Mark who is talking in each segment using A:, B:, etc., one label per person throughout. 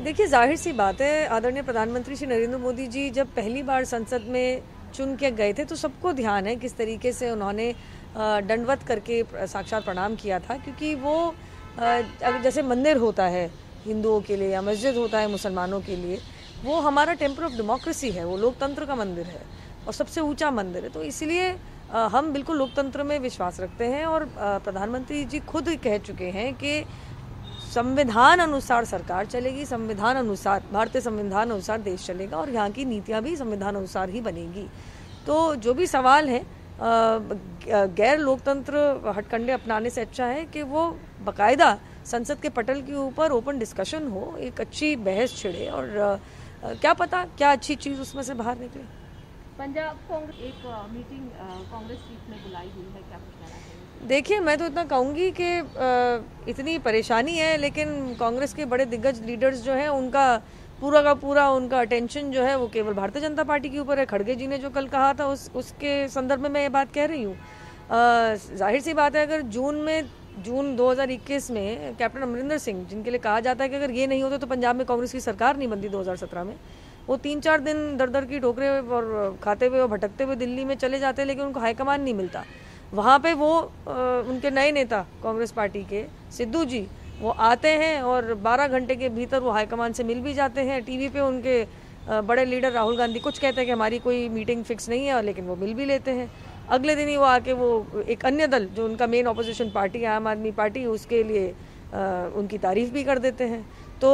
A: देखिए, जाहिर सी बात है, आदरणीय प्रधानमंत्री श्री नरेंद्र मोदी जी जब पहली बार संसद में चुन के गए थे तो सबको ध्यान है किस तरीके से उन्होंने दंडवत करके साक्षात प्रणाम किया था, क्योंकि वो अब जैसे मंदिर होता है हिंदुओं के लिए या मस्जिद होता है मुसलमानों के लिए, वो हमारा टेम्पल ऑफ डेमोक्रेसी है, वो लोकतंत्र का मंदिर है और सबसे ऊंचा मंदिर है। तो इसलिए हम बिल्कुल लोकतंत्र में विश्वास रखते हैं और प्रधानमंत्री जी खुद कह चुके हैं कि संविधान अनुसार सरकार चलेगी, संविधान अनुसार, भारतीय संविधान अनुसार देश चलेगा और यहाँ की नीतियाँ भी संविधान अनुसार ही बनेगी। तो जो भी सवाल है गैर लोकतंत्र हटकंडे अपनाने से अच्छा है कि वो बाकायदा संसद के पटल के ऊपर ओपन डिस्कशन हो, एक अच्छी बहस छिड़े और क्या पता क्या अच्छी चीज़ उसमें से बाहर निकले।
B: पंजाब कांग्रेस एक मीटिंग कांग्रेस चीफ ने बुलाई हुई है, क्या कुछ कहना चाहिए?
A: देखिए, मैं तो इतना कहूँगी कि इतनी परेशानी है, लेकिन कांग्रेस के बड़े दिग्गज लीडर्स जो हैं उनका पूरा का पूरा उनका अटेंशन जो है वो केवल भारतीय जनता पार्टी के ऊपर है। खड़गे जी ने जो कल कहा था उसके संदर्भ में मैं ये बात कह रही हूँ। जाहिर सी बात है, अगर जून 2021 में कैप्टन अमरिंदर सिंह, जिनके लिए कहा जाता है कि अगर ये नहीं होते तो पंजाब में कांग्रेस की सरकार नहीं बनती 2017 में, वो 3-4 दिन दर दर की ठोकरे और खाते हुए और भटकते हुए दिल्ली में चले जाते हैं, लेकिन उनको हाईकमान नहीं मिलता। वहाँ पे वो उनके नए नेता कांग्रेस पार्टी के सिद्धू जी वो आते हैं और 12 घंटे के भीतर वो हाईकमान से मिल भी जाते हैं। टीवी पे उनके बड़े लीडर राहुल गांधी कुछ कहते हैं कि हमारी कोई मीटिंग फिक्स नहीं है, लेकिन वो मिल भी लेते हैं। अगले दिन ही वो आके वो एक अन्य दल जो उनका मेन ऑपोजिशन पार्टी है, आम आदमी पार्टी, उसके लिए उनकी तारीफ भी कर देते हैं। तो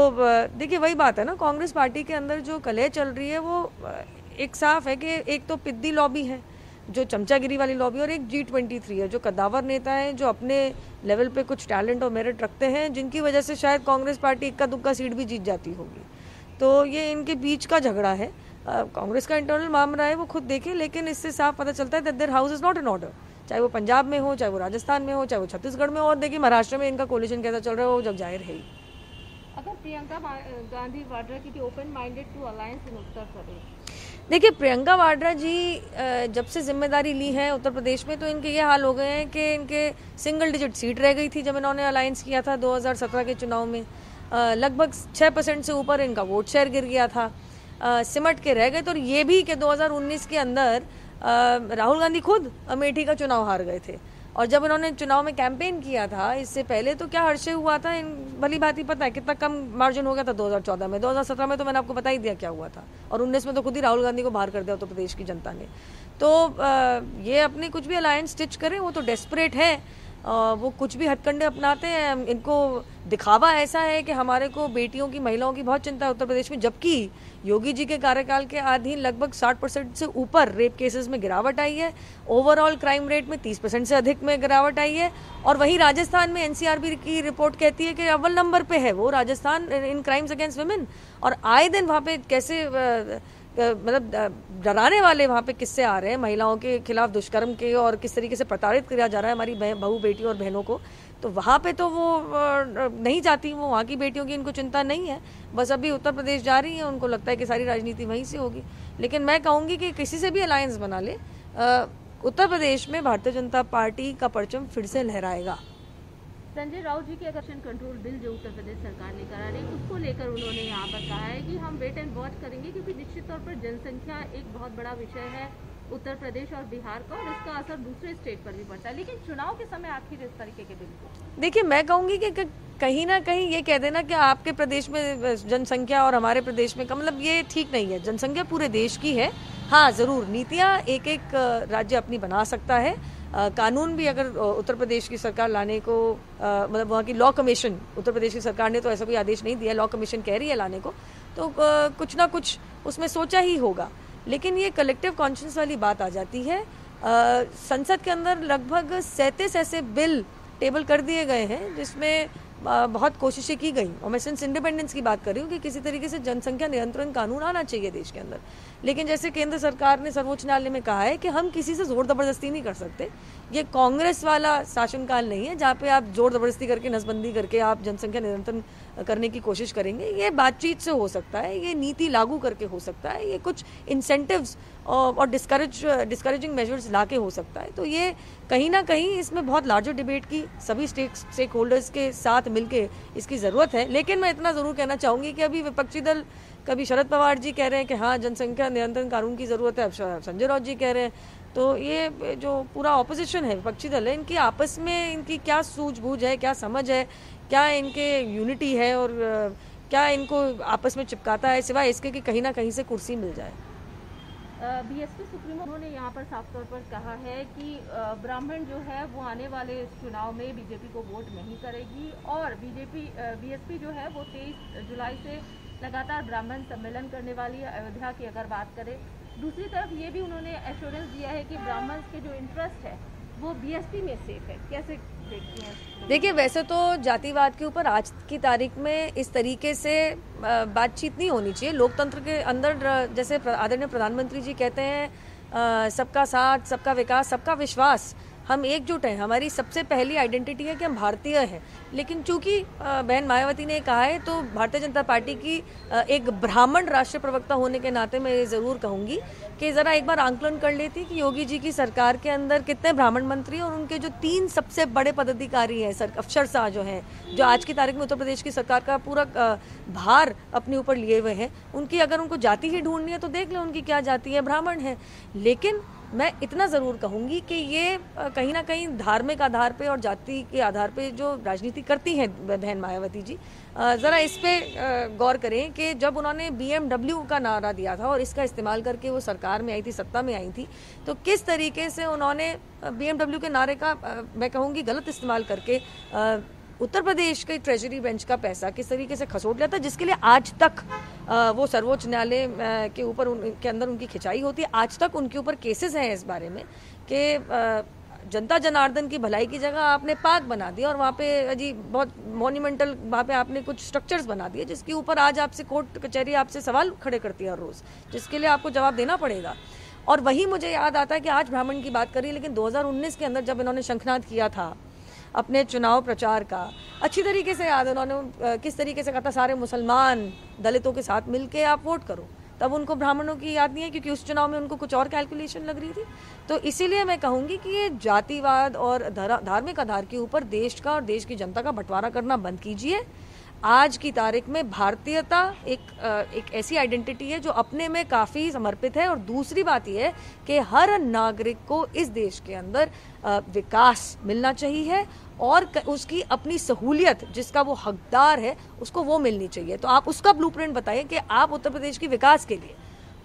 A: देखिए, वही बात है ना, कांग्रेस पार्टी के अंदर जो कलह चल रही है वो एक साफ है कि एक तो पिद्दी लॉबी है, जो चमचागिरी वाली लॉबी, और एक G23 है जो कद्दावर नेता है, जो अपने लेवल पे कुछ टैलेंट और मेरिट रखते हैं, जिनकी वजह से शायद कांग्रेस पार्टी इक्का दुक्का सीट भी जीत जाती होगी। तो ये इनके बीच का झगड़ा है, कांग्रेस का इंटरनल मामला है, वो खुद देखें, लेकिन इससे साफ पता चलता है that their house is not in order, चाहे वो पंजाब में हो, चाहे वो राजस्थान में हो, चाहे वो छत्तीसगढ़ में हो, और देखिए महाराष्ट्र में इनका कोलिशन कैसा चल रहा है वो जग जाहिर है ही।
B: अगर प्रियंका गांधी वाड्रा की open minded to alliance in Uttar Pradesh.
A: देखिए, प्रियंका वाड्रा जी जब से जिम्मेदारी ली है उत्तर प्रदेश में, तो इनके ये हाल हो गए हैं कि इनके सिंगल डिजिट सीट रह गई थी जब इन्होंने अलायंस किया था 2017 के चुनाव में। लगभग 6% से ऊपर इनका वोट शेयर गिर गया था, सिमट के रह गए। तो ये भी कि 2019 के अंदर राहुल गांधी खुद अमेठी का चुनाव हार गए थे, और जब इन्होंने चुनाव में कैंपेन किया था इससे पहले तो क्या हर्षे हुआ था, इन भली भांति पता है कितना कम मार्जिन हो गया था 2014 में। 2017 में तो मैंने आपको बता ही दिया क्या हुआ था, और 19 में तो खुद ही राहुल गांधी को बाहर कर दिया उत्तर प्रदेश की जनता ने। तो ये अपनी कुछ भी अलायंस स्टिच करें, वो तो डेस्परेट है, वो कुछ भी हथकंडे अपनाते हैं। इनको दिखावा ऐसा है कि हमारे को बेटियों की, महिलाओं की बहुत चिंता है उत्तर प्रदेश में, जबकि योगी जी के कार्यकाल के अधीन लगभग 60% से ऊपर रेप केसेस में गिरावट आई है, ओवरऑल क्राइम रेट में 30% से अधिक में गिरावट आई है। और वहीं राजस्थान में एनसीआरबी की रिपोर्ट कहती है कि अव्वल नंबर पे है वो राजस्थान इन क्राइम्स अगेंस्ट वुमेन, और आए दिन वहाँ पे कैसे मतलब डराने वाले वहाँ पे किस्से आ रहे हैं महिलाओं के खिलाफ दुष्कर्म के, और किस तरीके से प्रताड़ित किया जा रहा है हमारी बहू बेटियों और बहनों को। तो वहाँ पे तो वो नहीं जाती, वो वहाँ की बेटियों की इनको चिंता नहीं है, बस अभी उत्तर प्रदेश जा रही है, उनको लगता है कि सारी राजनीति वहीं से होगी। लेकिन मैं कहूँगी कि किसी से भी अलायंस बना ले, उत्तर प्रदेश में भारतीय जनता पार्टी का परचम फिर से लहराएगा।
B: संजय राउत जी के इलेक्शन कंट्रोल बिल जो उत्तर प्रदेश सरकार लेकर आ रही है, उसको लेकर उन्होंने यहाँ पर कहा है कि हम वेट एंड वॉच करेंगे, क्योंकि निश्चित तौर पर जनसंख्या एक बहुत बड़ा विषय है उत्तर प्रदेश और बिहार का, और इसका असर दूसरे स्टेट पर भी पड़ता है। लेकिन चुनाव के समय आखिर इस तरीके के बिल को,
A: देखिए, मैं कहूँगी कि कहीं ना कहीं ये कह देना कि आपके प्रदेश में जनसंख्या और हमारे प्रदेश में का, मतलब ये ठीक नहीं है। जनसंख्या पूरे देश की है। हाँ, ज़रूर नीतियाँ एक एक राज्य अपनी बना सकता है, कानून भी अगर उत्तर प्रदेश की सरकार लाने को, मतलब वहाँ की लॉ कमीशन, उत्तर प्रदेश की सरकार ने तो ऐसा कोई आदेश नहीं दिया, लॉ कमीशन कह रही है लाने को, तो कुछ ना कुछ उसमें सोचा ही होगा। लेकिन ये कलेक्टिव कॉन्शियस वाली बात आ जाती है। संसद के अंदर लगभग 37 ऐसे बिल टेबल कर दिए गए हैं जिसमें बहुत कोशिशें की गई, और मैं सिंस इंडिपेंडेंस की बात कर रही हूँ कि किसी तरीके से जनसंख्या नियंत्रण कानून आना चाहिए देश के अंदर। लेकिन जैसे केंद्र सरकार ने सर्वोच्च न्यायालय में कहा है कि हम किसी से जोर जबरदस्ती नहीं कर सकते, ये कांग्रेस वाला शासनकाल नहीं है जहाँ पे आप जोर जबरदस्ती करके, नसबंदी करके आप जनसंख्या नियंत्रण करने की कोशिश करेंगे। ये बातचीत से हो सकता है, ये नीति लागू करके हो सकता है, ये कुछ इंसेंटिव्स और डिस्करेजिंग मेजर्स ला के हो सकता है। तो ये कहीं ना कहीं इसमें बहुत लार्जर डिबेट की सभी स्टेक होल्डर्स के साथ मिलके इसकी ज़रूरत है। लेकिन मैं इतना ज़रूर कहना चाहूँगी कि अभी विपक्षी दल, कभी शरद पवार जी कह रहे हैं कि हाँ जनसंख्या नियंत्रण कानून की ज़रूरत है, अब संजय राउत जी कह रहे हैं। तो ये जो पूरा ऑपोजिशन है, विपक्षी दल है, इनकी आपस में इनकी क्या सूझबूझ है, क्या समझ है, क्या इनके यूनिटी है और क्या इनको आपस में चिपकाता है, सिवाय इसके कि कहीं ना कहीं से कुर्सी मिल जाए।
B: बीएसपी सुप्रीमो ने यहाँ पर साफ तौर पर कहा है कि ब्राह्मण जो है वो आने वाले चुनाव में बीजेपी को वोट नहीं करेगी और बीएसपी जो है वो 23 जुलाई से लगातार ब्राह्मण सम्मेलन करने वाली है अयोध्या की अगर बात करें। दूसरी तरफ ये भी उन्होंने एश्योरेंस दिया है कि ब्राह्मण के जो इंटरेस्ट है वो बीएसपी में सेफ है। कैसे देखती हैं?
A: देखिए, वैसे तो जातिवाद के ऊपर आज की तारीख में इस तरीके से बातचीत नहीं होनी चाहिए। लोकतंत्र के अंदर जैसे आदरणीय प्रधानमंत्री जी कहते हैं सबका साथ, सबका विकास, सबका विश्वास, हम एकजुट हैं। हमारी सबसे पहली आइडेंटिटी है कि हम भारतीय हैं। लेकिन चूंकि बहन मायावती ने कहा है, तो भारतीय जनता पार्टी की एक ब्राह्मण राष्ट्रीय प्रवक्ता होने के नाते मैं ये ज़रूर कहूँगी कि ज़रा एक बार आंकलन कर लेती कि योगी जी की सरकार के अंदर कितने ब्राह्मण मंत्री और उनके जो 3 सबसे बड़े पदाधिकारी हैं, अफसरशाह जो हैं, जो आज की तारीख में उत्तर प्रदेश की सरकार का पूरा भार अपने ऊपर लिए हुए हैं, उनकी अगर उनको जाति ही ढूंढनी है तो देख लें उनकी क्या जाति है, ब्राह्मण है। लेकिन मैं इतना ज़रूर कहूँगी कि ये कहीं ना कहीं धार्मिक आधार पे और जाति के आधार पे जो राजनीति करती हैं बहन मायावती जी, ज़रा इस पे गौर करें कि जब उन्होंने BMW का नारा दिया था और इसका इस्तेमाल करके वो सरकार में आई थी, सत्ता में आई थी, तो किस तरीके से उन्होंने BMW के नारे का मैं कहूँगी गलत इस्तेमाल करके उत्तर प्रदेश के ट्रेजरी बेंच का पैसा किस तरीके से खसोट लिया था, जिसके लिए आज तक वो सर्वोच्च न्यायालय के ऊपर के अंदर उनकी खिंचाई होती है। आज तक उनके ऊपर केसेस हैं इस बारे में कि जनता जनार्दन की भलाई की जगह आपने पार्क बना दिया और वहाँ पे अजी बहुत मॉन्यूमेंटल वहाँ पे आपने कुछ स्ट्रक्चर्स बना दिए, जिसके ऊपर आज आपसे कोर्ट कचहरी आपसे सवाल खड़े करती है हर रोज़, जिसके लिए आपको जवाब देना पड़ेगा। और वही मुझे याद आता है कि आज ब्राह्मण की बात करी, लेकिन 2019 के अंदर जब इन्होंने शंखनाद किया था अपने चुनाव प्रचार का, अच्छी तरीके से याद, उन्होंने किस तरीके से कहा था सारे मुसलमान दलितों के साथ मिलके आप वोट करो। तब उनको ब्राह्मणों की याद नहीं है, क्योंकि उस चुनाव में उनको कुछ और कैलकुलेशन लग रही थी। तो इसीलिए मैं कहूँगी कि ये जातिवाद और धार्मिक आधार के ऊपर देश का और देश की जनता का बंटवारा करना बंद कीजिए। आज की तारीख में भारतीयता एक ऐसी आइडेंटिटी है जो अपने में काफ़ी समर्पित है। और दूसरी बात यह है कि हर नागरिक को इस देश के अंदर विकास मिलना चाहिए और उसकी अपनी सहूलियत जिसका वो हकदार है उसको वो मिलनी चाहिए। तो आप उसका ब्लूप्रिंट बताइए कि आप उत्तर प्रदेश की विकास के लिए,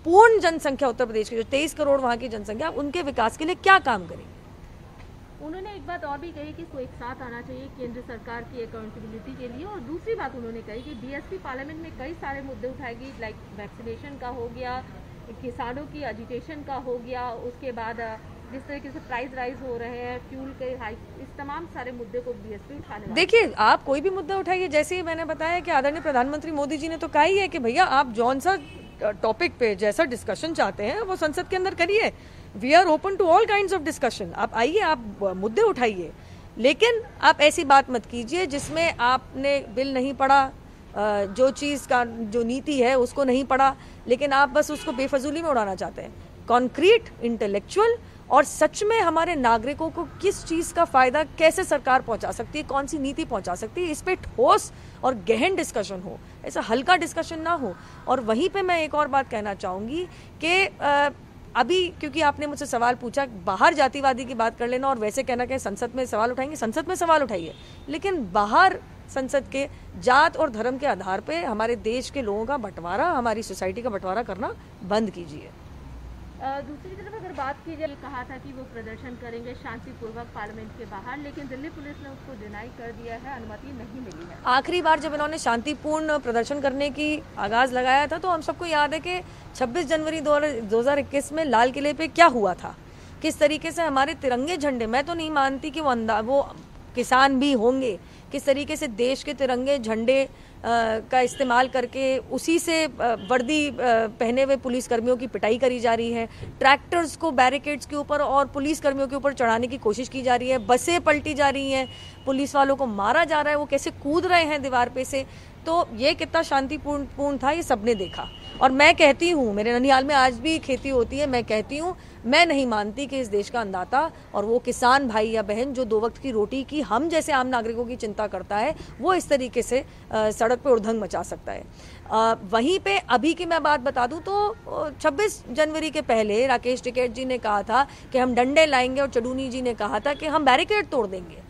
A: पूर्ण जनसंख्या उत्तर प्रदेश की जो 23 करोड़ वहाँ की जनसंख्या, उनके विकास के लिए क्या काम करेंगे।
B: उन्होंने एक बात और भी कही कि इसको एक साथ आना चाहिए केंद्र सरकार की अकाउंटेबिलिटी के लिए। और दूसरी बात उन्होंने कही कि बीएसपी पार्लियामेंट में कई सारे मुद्दे उठाएगी, लाइक वैक्सीनेशन का हो गया, किसानों की एजुटेशन का हो गया, उसके बाद जिस तरीके से प्राइस राइज हो रहे हैं, फ्यूल के हाइक, इस तमाम सारे मुद्दे को बीएसपी उठाने।
A: देखिए, आप कोई भी मुद्दा उठाइए, जैसे ही मैंने बताया कि आदरणीय प्रधानमंत्री मोदी जी ने तो कहा ही है कि भैया आप जौन सा टॉपिक पे जैसा डिस्कशन चाहते हैं वो संसद के अंदर करिए। We are open to all kinds of discussion. आप आइए, आप मुद्दे उठाइए, लेकिन आप ऐसी बात मत कीजिए जिसमें आपने बिल नहीं पढ़ा, जो चीज़ का जो नीति है उसको नहीं पढ़ा, लेकिन आप बस उसको बेफजूली में उड़ाना चाहते हैं। कॉन्क्रीट, इंटेलेक्चुअल और सच में हमारे नागरिकों को किस चीज़ का फ़ायदा कैसे सरकार पहुंचा सकती है, कौन सी नीति पहुंचा सकती है, इस पे ठोस और गहन डिस्कशन हो, ऐसा हल्का डिस्कशन ना हो। और वहीं पे मैं एक और बात कहना चाहूँगी कि अभी क्योंकि आपने मुझसे सवाल पूछा, बाहर जातिवादी की बात कर लेना और वैसे कहना कि संसद में सवाल उठाएंगे, संसद में सवाल उठाइए, लेकिन बाहर संसद के जात और धर्म के आधार पे हमारे देश के लोगों का बंटवारा, हमारी सोसाइटी का बंटवारा करना बंद कीजिए।
B: दूसरी तरफ अगर बात की जाए, कहा था कि वो प्रदर्शन करेंगे शांतिपूर्वक पार्लियामेंट के बाहर, लेकिन दिल्ली पुलिस ने उसको डिनाई कर दिया है, अनुमति नहीं मिली है।
A: आखिरी बार जब इन्होंने शांतिपूर्ण प्रदर्शन करने की आगाज लगाया था तो हम सबको याद है कि 26 जनवरी 2021 में लाल किले पे क्या हुआ था, किस तरीके से हमारे तिरंगे झंडे, मैं तो नहीं मानती कि वो किसान भी होंगे, किस तरीके से देश के तिरंगे झंडे का इस्तेमाल करके उसी से वर्दी पहने हुए पुलिस कर्मियों की पिटाई करी जा रही है, ट्रैक्टर्स को बैरिकेड्स के ऊपर और पुलिस कर्मियों के ऊपर चढ़ाने की कोशिश की जा रही है, बसें पलटी जा रही हैं, पुलिस वालों को मारा जा रहा है, वो कैसे कूद रहे हैं दीवार पे से। तो ये कितना शांतिपूर्ण था ये सबने देखा। और मैं कहती हूँ, मेरे ननिहाल में आज भी खेती होती है, मैं कहती हूँ मैं नहीं मानती कि इस देश का अन्नदाता और वो किसान भाई या बहन जो 2 वक्त की रोटी की हम जैसे आम नागरिकों की चिंता करता है, वो इस तरीके से सड़क पे उड़दंग मचा सकता है। वहीं पे अभी की मैं बात बता दूं तो 26 जनवरी के पहले राकेश टिकैत जी ने कहा था कि हम डंडे लाएंगे और चडूनी जी ने कहा था कि हम बैरिकेड तोड़ देंगे।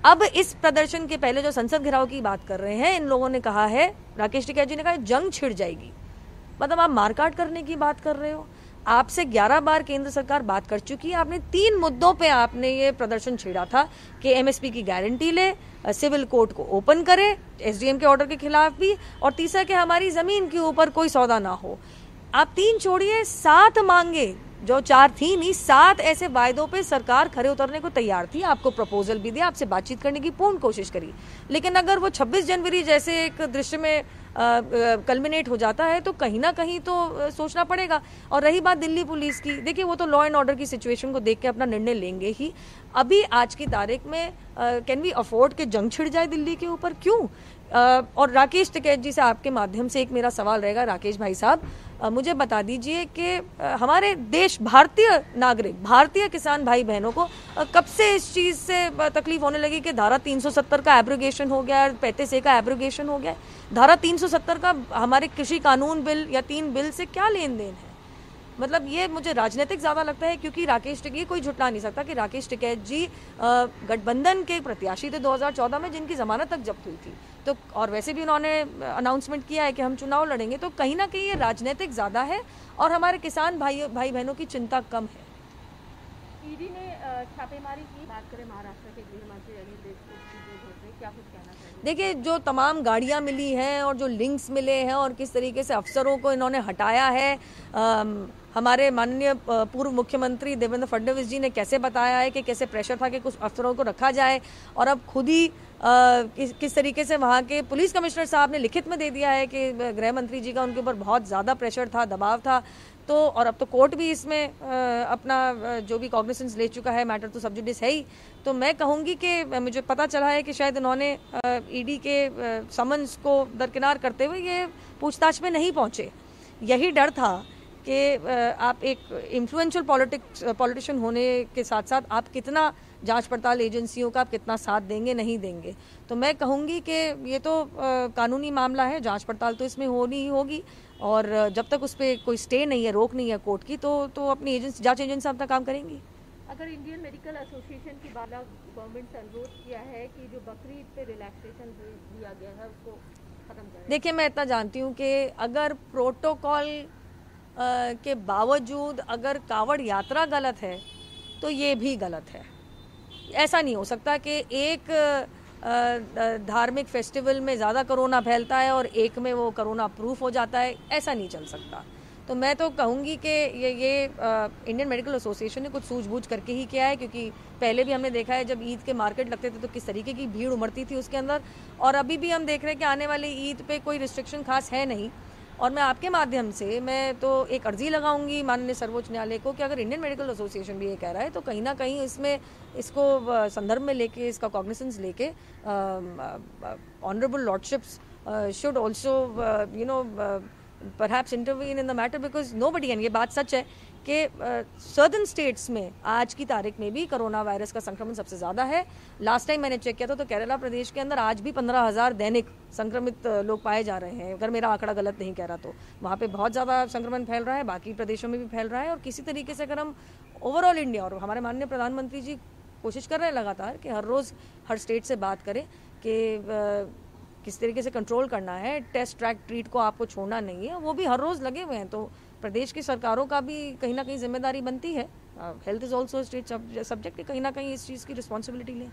A: अब इस प्रदर्शन के पहले जो संसद घेराव की बात कर रहे हैं, इन लोगों ने कहा है, राकेश टिकैत जी ने कहा जंग छिड़ जाएगी। मतलब आप मारकाट करने की बात कर रहे हो। आपसे 11 बार केंद्र सरकार बात कर चुकी है। आपने 3 मुद्दों पे आपने ये प्रदर्शन छेड़ा था कि एमएसपी की गारंटी ले, सिविल कोर्ट को ओपन करे एसडीएम के ऑर्डर के खिलाफ भी, और तीसरा कि हमारी जमीन के ऊपर कोई सौदा ना हो। आप 3 छोड़िए, 7 मांगे, जो 4 थी नहीं, 7 ऐसे वायदों पे सरकार खरे उतरने को तैयार थी। आपको प्रपोजल भी दिया, आपसे बातचीत करने की पूर्ण कोशिश करी, लेकिन अगर वो 26 जनवरी जैसे एक दृश्य में कल्मिनेट हो जाता है तो कहीं ना कहीं तो सोचना पड़ेगा। और रही बात दिल्ली पुलिस की, देखिए वो तो लॉ एंड ऑर्डर की सिचुएशन को देख के अपना निर्णय लेंगे ही। अभी आज की तारीख में कैन वी अफोर्ड के जंग छिड़ जाए दिल्ली के ऊपर? क्यों? और राकेश टिकैत जी से आपके माध्यम से एक मेरा सवाल रहेगा, राकेश भाई साहब, मुझे बता दीजिए कि हमारे देश भारतीय नागरिक, भारतीय किसान भाई बहनों को कब से इस चीज़ से तकलीफ होने लगी कि धारा 370 का एब्रोगेशन हो गया है, 35A का एब्रोगेशन हो गया है। धारा 370 का हमारे कृषि कानून बिल या 3 बिल से क्या लेन देन है? मतलब ये मुझे राजनीतिक ज़्यादा लगता है, क्योंकि राकेश टिकैत, कोई झुटला नहीं सकता कि राकेश टिकैत जी गठबंधन के प्रत्याशी थे 2014 में, जिनकी जमानत तक जब्त हुई थी। तो और वैसे भी उन्होंने अनाउंसमेंट किया है कि हम चुनाव लड़ेंगे। तो कहीं ना कहीं ये राजनीतिक ज़्यादा है और हमारे किसान भाई बहनों की चिंता कम है।
B: ईडी ने छापेमारी की, बात करें महाराष्ट्र के गृह मंत्री अनिल देशमुख की, क्या कुछ कहना चाहिए?
A: देखिए, जो तमाम गाड़ियां मिली हैं और जो लिंक्स मिले हैं और किस तरीके से अफसरों को इन्होंने हटाया है, हमारे माननीय पूर्व मुख्यमंत्री देवेंद्र फडणवीस जी ने कैसे बताया है कि कैसे प्रेशर था कि कुछ अफसरों को रखा जाए, और अब खुद ही किस तरीके से वहाँ के पुलिस कमिश्नर साहब ने लिखित में दे दिया है कि गृह मंत्री जी का उनके ऊपर बहुत ज़्यादा प्रेशर था, दबाव था। तो और अब तो कोर्ट भी इसमें अपना जो भी कॉग्निसेंस ले चुका है, मैटर तो सब जुडिस है ही। तो मैं कहूँगी कि मुझे पता चला है कि शायद इन्होंने ईडी के समन्स को दरकिनार करते हुए ये पूछताछ में नहीं पहुँचे। यही डर था कि आप एक इन्फ्लुएंशियल पॉलिटिशियन होने के साथ साथ आप कितना जांच पड़ताल एजेंसियों का आप कितना साथ देंगे, नहीं देंगे। तो मैं कहूँगी कि ये तो कानूनी मामला है, जांच पड़ताल तो इसमें होनी ही होगी, और जब तक उस पर कोई स्टे नहीं है, रोक नहीं है कोर्ट की, तो अपनी एजेंसी, जांच एजेंसी अपना काम करेंगी।
B: अगर इंडियन मेडिकल एसोसिएशन की बात, गवर्नमेंट से अनुरोध किया है कि जो बकरीद पे रिलैक्सेशन दिया गया है उसको खत्म करें।
A: देखिए, मैं इतना जानती हूँ कि अगर प्रोटोकॉल के बावजूद अगर कावड़ यात्रा गलत है तो ये भी गलत है। ऐसा नहीं हो सकता कि एक धार्मिक फेस्टिवल में ज़्यादा कोरोना फैलता है और एक में वो कोरोना प्रूफ हो जाता है, ऐसा नहीं चल सकता। तो मैं तो कहूँगी कि ये इंडियन मेडिकल एसोसिएशन ने कुछ सूझबूझ करके ही किया है, क्योंकि पहले भी हमने देखा है जब ईद के मार्केट लगते थे तो किस तरीके की भीड़ उमड़ती थी उसके अंदर, और अभी भी हम देख रहे हैं कि आने वाली ईद पे कोई रिस्ट्रिक्शन खास है नहीं। और मैं आपके माध्यम से मैं तो एक अर्जी लगाऊंगी माननीय सर्वोच्च न्यायालय को कि अगर इंडियन मेडिकल एसोसिएशन भी ये कह रहा है तो कहीं ना कहीं इसमें इसको संदर्भ में लेके, इसका कॉग्निसेंस लेके honourable lordships should also perhaps intervene in the matter, because nobody can, ये बात सच है कि सर्दन स्टेट्स में आज की तारीख में भी कोरोना वायरस का संक्रमण सबसे ज़्यादा है। लास्ट टाइम मैंने चेक किया था तो केरला प्रदेश के अंदर आज भी 15,000 दैनिक संक्रमित लोग पाए जा रहे हैं, अगर मेरा आंकड़ा गलत नहीं कह रहा तो। वहाँ पे बहुत ज़्यादा संक्रमण फैल रहा है, बाकी प्रदेशों में भी फैल रहा है। और किसी तरीके से अगर हम ओवरऑल इंडिया, और हमारे माननीय प्रधानमंत्री जी कोशिश कर रहे हैं लगातार कि हर रोज़ हर स्टेट से बात करें कि किस तरीके से कंट्रोल करना है, टेस्ट ट्रैक ट्रीट को आपको छोड़ना नहीं है, वो भी हर रोज़ लगे हुए हैं। तो प्रदेश की सरकारों का भी कहीं ना कहीं जिम्मेदारी बनती है, health is also state subject, कहीं ना कहीं इस चीज़ की रिस्पॉन्सिबिलिटी लें।